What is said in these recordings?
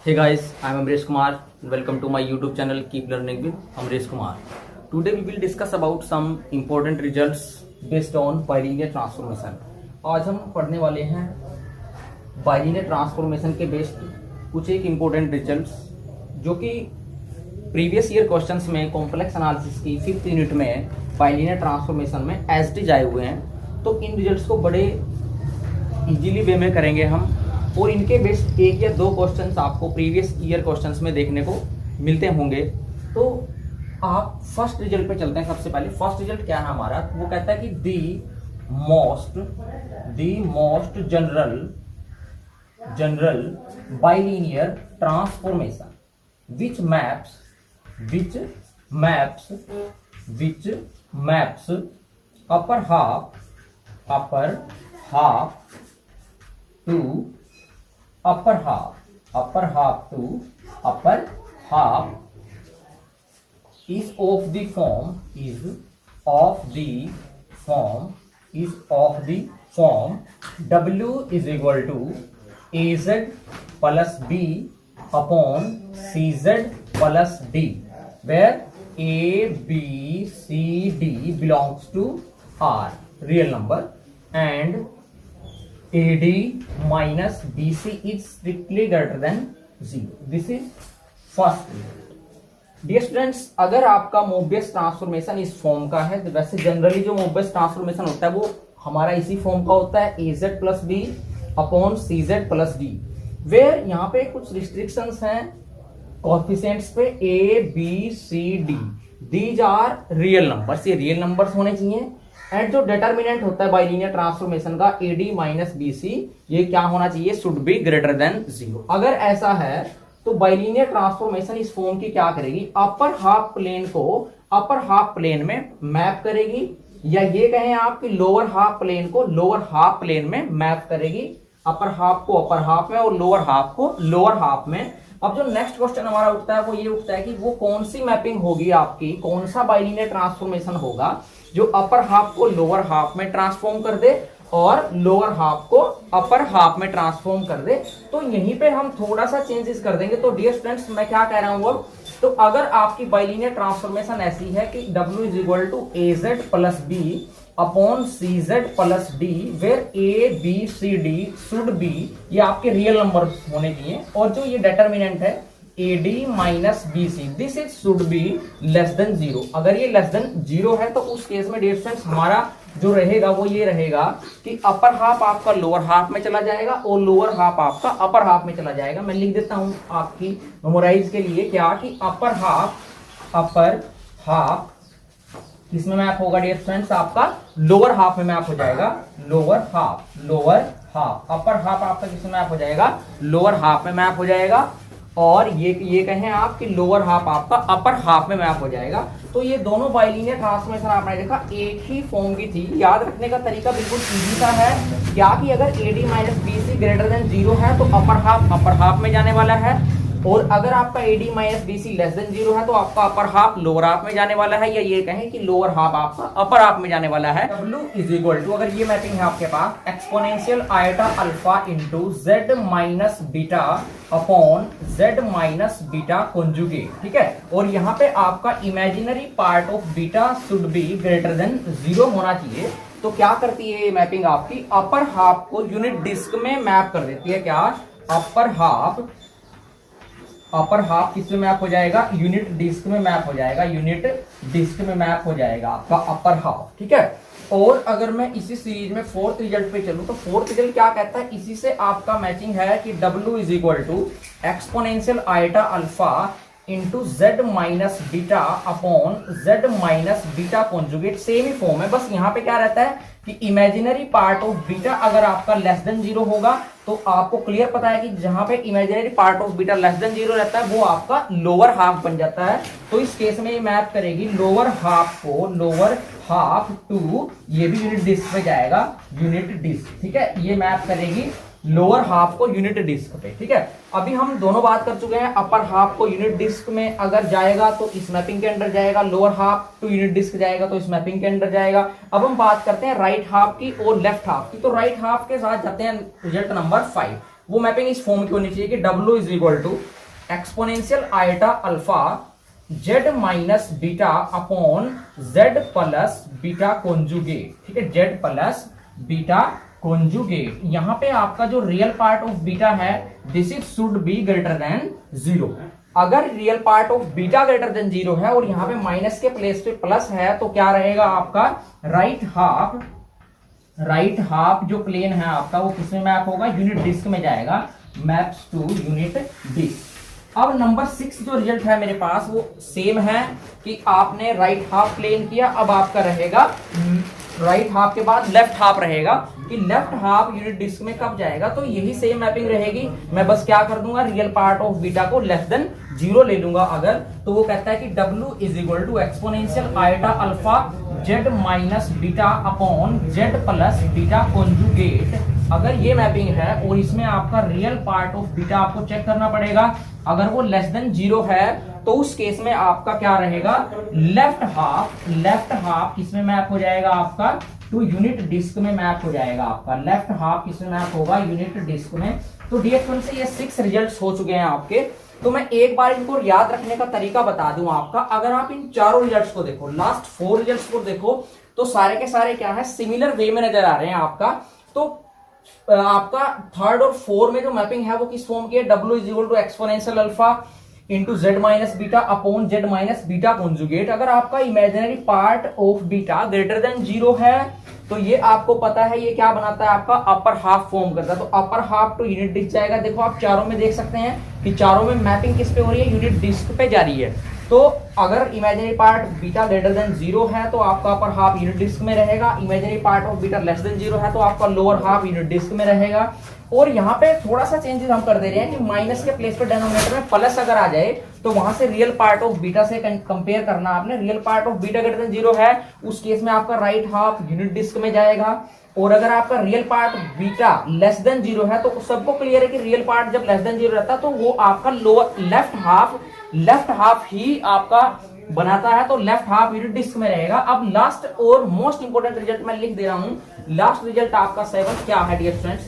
Hey guys, I am Amresh Kumar. Welcome to my YouTube channel Keep Learning with Amresh Kumar. Today we will discuss about some important results based on bilinear transformation. आज हम पढ़ने वाले हैं bilinear transformation के based कुछ एक important results जो कि प्रीवियस ईयर क्वेश्चंस में कॉम्प्लेक्स एनालिसिस की 5th यूनिट में bilinear transformation में एज इट इज आए हुए हैं। तो इन रिजल्ट्स को बड़े इजीली वे में करेंगे हम, और इनके बेस्ड एक या दो क्वेश्चंस आपको प्रीवियस ईयर क्वेश्चंस में देखने को मिलते होंगे। तो आप फर्स्ट रिजल्ट पे चलते हैं। सबसे पहले फर्स्ट रिजल्ट क्या है हमारा, वो कहता है कि the most general bilinear transformation which maps upper half to upper half to upper half is of the form W is equal to AZ plus B upon CZ plus D, where A, B, C, D belongs to R real number and AD minus BC is strictly greater than 0. This is first. Dear students, अगर आपका Mobius transformation इस form का है, तो वैसे generally जो Mobius transformation होता है वो हमारा इसी फॉर्म का होता है, AZ plus B upon CZ plus D, where यहाँ पे कुछ रिस्ट्रिक्शंस हैं कोएफिशिएंट्स पे A, B, C, D. These are real numbers, ये रियल नंबर्स होने चाहिए। एंड जो डिटर्मिनेंट होता है बाइलिनियर ट्रांसफॉर्मेशन का AD माइनस BC, ये क्या होना चाहिए, शुड बी ग्रेटर देन 0। अगर ऐसा है तो बाइलिनियर ट्रांसफॉर्मेशन इस फॉर्म की क्या करेगी, अपर हाफ प्लेन को अपर हाफ प्लेन में मैप करेगी, या ये कहें आप कि लोअर हाफ प्लेन को लोअर हाफ प्लेन में मैप करेगी। अपर हाफ को अपर हाफ में और लोअर हाफ को लोअर हाफ में। अब जो नेक्स्ट क्वेश्चन हमारा उठता है वो ये उठता है कि वो कौन सी मैपिंग होगी आपकी, कौन सा बाइलिनियर ट्रांसफॉर्मेशन होगा जो अपर हाफ को लोअर हाफ में ट्रांसफॉर्म कर दे और लोअर हाफ को अपर हाफ में ट्रांसफॉर्म कर दे। तो यहीं पे हम थोड़ा सा चेंजेस कर देंगे। तो डियर स्टूडेंट्स, मैं क्या कह रहा हूं अब, तो अगर आपकी बाइलिनियर ट्रांसफॉर्मेशन ऐसी है कि W is equal to AZ plus B upon CZ plus D, where A, B, C, D should be, ये आपके रियल नंबर होने चाहिए, और जो ये डिटर्मिनेंट है AD minus BC, this is should be less than 0। अगर ये लेस देन 0 है तो उस केस में डियर फ्रेंड्स हमारा जो रहेगा वो ये रहेगा कि अपर हाफ आपका लोअर हाफ में चला जाएगा और लोअर हाफ आपका अपर हाफ में चला जाएगा। मैं लिख देता हूं आपकी मेमोराइज के लिए, क्या कि अपर हाफ किसमें मैप होगा डियर फ्रेंड्स, आपका लोअर हाफ में मैप हो जाएगा। लोअर हाफ अपर हाफ आपका किसमें मैप हो जाएगा, लोअर हाफ में मैप हो जाएगा, और ये कहें आप कि लोअर हाफ आपका अपर हाफ में मैप हो जाएगा। तो ये दोनों बाइलिनियर ट्रांसफॉर्मेशन आपने देखा एक ही फॉर्म की थी। याद रखने का तरीका बिल्कुल इजी सा है, क्या कि अगर AD minus BC greater than 0 है तो अपर हाफ में जाने वाला है, और अगर आपका AD minus BC less than 0 है तो आपका अपर हाफ लोअर हाफ में जाने वाला है, या ये कहें कि लोअर हाफ आपका अपर हाफ में जाने वाला है। W इज इक्वल टू, अगर ये मैपिंग है आपके पास, exponential iota alpha into Z minus beta upon Z minus beta conjugate, ठीक है। और यहाँ पे आपका imaginary part of beta should be greater than 0 होना चाहिए। तो क्या करती है ये मैपिंग आपकी, अपर हाफ को यूनिट डिस्क में मैप कर देती है। क्या, अपर हाफ किस में मैप हो जाएगा, यूनिट डिस्क में मैप हो जाएगा, यूनिट डिस्क में मैप हो जाएगा आपका अपर हाफ, ठीक है। और अगर मैं इसी सीरीज में फोर्थ रिजल्ट पे चलूं तो फोर्थ रिजल्ट क्या कहता है, इसी से आपका मैचिंग है कि W is equal to exponential iota alpha into Z minus beta upon Z minus beta conjugate. Same ही फॉर्म है, बस यहाँ पे क्या रहता है कि इमेजिनरी पार्ट ऑफ बीटा अगर आपका लेस देन 0 होगा तो आपको क्लियर पता है कि जहां पे imaginary part of beta less than 0 रहता है वो आपका लोअर हाफ बन जाता है। तो इस केस में ये मैप करेगी लोअर हाफ को लोअर हाफ टू, ये भी यूनिट डिस्क पे जाएगा, यूनिट डिस्क, ठीक है। ये मैप करेगी लोअर हाफ को यूनिट डिस्क पे, ठीक है। अभी हम दोनों बात कर चुके हैं, अपर हाफ को यूनिट डिस्क में अगर जाएगा तो इस मैपिंग के अंदर जाएगा, lower half to unit disc जाएगा तो इस मैपिंग के अंदर जाएगा। अब हम बात करते हैं राइट हाफ की और लेफ्ट हाफ की। तो राइट हाफ के साथ जाते हैं रिजल्ट नंबर 5, वो मैपिंग इस फॉर्म की होनी चाहिए कि W is equal to exponential iota alpha Z minus beta upon Z plus beta conjugate, ठीक है, Z प्लस बीटा कॉन्जुगेट। यहां पे आपका जो रियल पार्ट ऑफ बीटा है this is should be greater than 0। अगर real part of beta greater than 0 है और यहां पे माइनस के प्लेस पे प्लस है तो क्या रहेगा आपका राइट हाफ जो प्लेन है आपका वो किसमें मैप होगा, यूनिट डिस्क में जाएगा, मैप्स टू यूनिट डिस्क। अब नंबर 6 जो रिजल्ट है मेरे पास वो सेम है कि आपने राइट हाफ प्लेन किया, अब आपका रहेगा राइट हाफ के बाद लेफ्ट हाफ रहेगा कि लेफ्ट हाफ यूनिट डिस्क में कब जाएगा, तो यही सेम मैपिंग रहेगी। मैं बस क्या कर दूंगा, रियल पार्ट ऑफ बीटा को लेस देन 0 ले लूंगा अगर, तो वो कहता है कि W is equal to exponential iota alpha Z minus beta upon Z plus beta conjugate. अगर ये मैपिंग है और इसमें आपका रियल पार्ट ऑफ बीटा आपको चेक करना पड़ेगा, अगर वो लेस देन 0 है तो उस केस में आपका क्या रहेगा, लेफ्ट हाफ किसमें मैप हो जाएगा आपका, टू यूनिट डिस्क में मैप हो जाएगा आपका, लेफ्ट हाफ किसमें मैप होगा, यूनिट डिस्क में। तो डियर फ्रेंड्स से ये 6 रिजल्ट्स हो चुके हैं आपके। तो मैं एक बार इनको याद रखने का तरीका बता दूं आपका। अगर आप इन चारों रिजल्ट्स को देखो, लास्ट 4 रिजल्ट्स को देखो, तो सारे के सारे क्या है, सिमिलर वे में नजर आ रहे हैं आपका। तो आपका 3rd और 4 में जो मैपिंग है वो किस फॉर्म की है, W is equal to exponential alpha into Z minus beta upon Z minus beta conjugate. अगर आपका imaginary part of beta greater than 0 है तो ये आपको पता है ये क्या बनाता है, आपका अपर हाफ फॉर्म करता है। तो upper half to unit disc जाएगा। देखो आप चारों में देख सकते हैं कि चारों में मैपिंग किस पे हो रही है, यूनिट डिस्क पे जा रही है। तो अगर imaginary part beta greater than 0 है तो आपका अपर हाफ यूनिट डिस्क में रहेगा, imaginary part of beta less than 0 है तो आपका लोअर हाफ यूनिट डिस्क में रहेगा। और यहाँ पे थोड़ा सा चेंजेस हम कर दे रहे हैं कि माइनस के प्लेस पे डिनोमिनेटर में प्लस अगर आ जाए तो वहां से रियल पार्ट ऑफ बीटा से कंपेयर करना आपने। Real part of beta greater than 0 है उस केस में आपका राइट हाफ यूनिट डिस्क में जाएगा। और अगर आपका real part beta less than 0 है तो सबको क्लियर है कि रियल पार्ट जब लेस देन 0 रहता है तो वो आपका लोअर लेफ्ट हाफ ही आपका बनाता है, तो लेफ्ट हाफ यूनिट डिस्क में रहेगा। अब लास्ट और मोस्ट इंपोर्टेंट रिजल्ट मैं लिख दे रहा हूं। लास्ट रिजल्ट आपका 7 क्या है डियर फ्रेंड्स,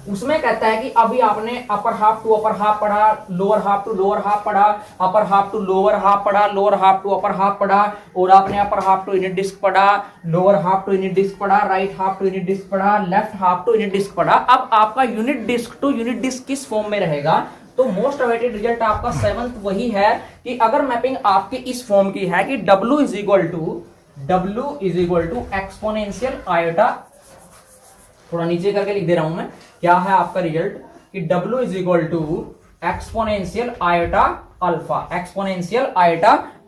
उसमें कहता है कि अभी आपने upper half to upper half पढ़ा, lower half to lower half पढ़ा, upper half to lower half पढ़ा, lower half to upper half पढ़ा, और आपने upper half to unit disc पढ़ा, lower half to unit disc पढ़ा, right half to unit disc पढ़ा, left half to unit disc पढ़ा। अब आपका unit disc to unit disc किस फॉर्म में रहेगा, तो मोस्ट अवेटेड रिजल्ट आपका 7th वही है कि अगर मैपिंग आपकी इस फॉर्म की है कि W is equal to exponential iota, थोड़ा नीचे करके लिख दे रहा हूं मैं, क्या है आपका रिजल्ट कि W is equal to exponential iota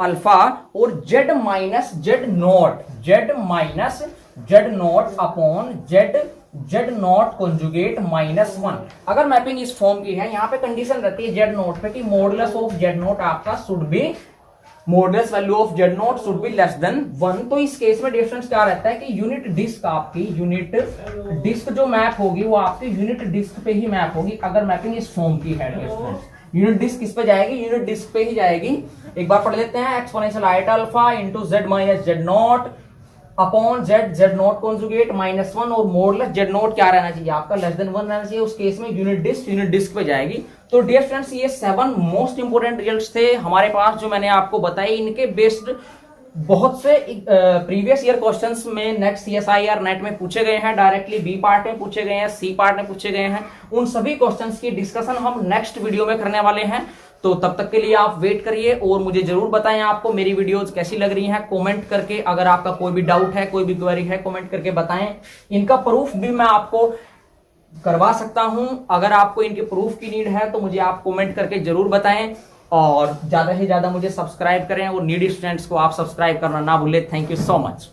alpha और Z minus Z naught upon Z naught conjugate -1। अगर मैपिंग इस फॉर्म की है, यहाँ पे कंडीशन रहती है Z नॉट पे कि मॉडुलस ऑफ Z नॉट आपका should be modulus value of Z not should be less than 1। तो इस केस में डिफरेंस क्या रहता है कि यूनिट डिस्क जो मैप होगी वो आपकी यूनिट डिस्क पे ही मैप होगी। अगर मैपिंग इस फॉर्म की है यूनिट डिस्क किस पे जाएगी, यूनिट डिस्क पे ही जाएगी। एक बार पढ़ लेते हैं, exponential iota alpha into Z minus Z naught upon Z naught conjugate -1 और मॉडुलस Z नॉट क्या रहना चाहिए आपका लेस देन 1 रहना चाहिए। उस केस में यूनिट डिस्क पे जाएगी। तो डियर फ्रेंड्स ये 7 मोस्ट इंपोर्टेंट रिजल्ट्स थे हमारे पास जो मैंने आपको बताए। इनके बेस्ड बहुत से प्रीवियस ईयर क्वेश्चंस में नेक्स्ट CSI और नेट में पूछे गए हैं, डायरेक्टली B पार्ट में पूछे गए हैं, C पार्ट में पूछे गए हैं। उन सभी क्वेश्चंस की डिस्कशन हम नेक्स्ट वीडियो में करने वाले हैं। तो तब तक के लिए आप वेट करिए और मुझे जरूर बताएं आपको मेरी वीडियोस कैसी लग रही हैं कमेंट करके। अगर आपका कोई भी डाउट है, कोई भी क्वेरी है, कमेंट करके बताएं। इनका प्रूफ भी मैं आपको करवा सकता हूं। अगर आपको इनके प्रूफ की नीड है तो मुझे आप कमेंट करके जरूर बताएं और ज्यादा से ज्यादा मुझे सब्सक्राइब करें और नीडी स्टूडेंट्स को आप सब्सक्राइब करना ना भूलें। Thank you so much.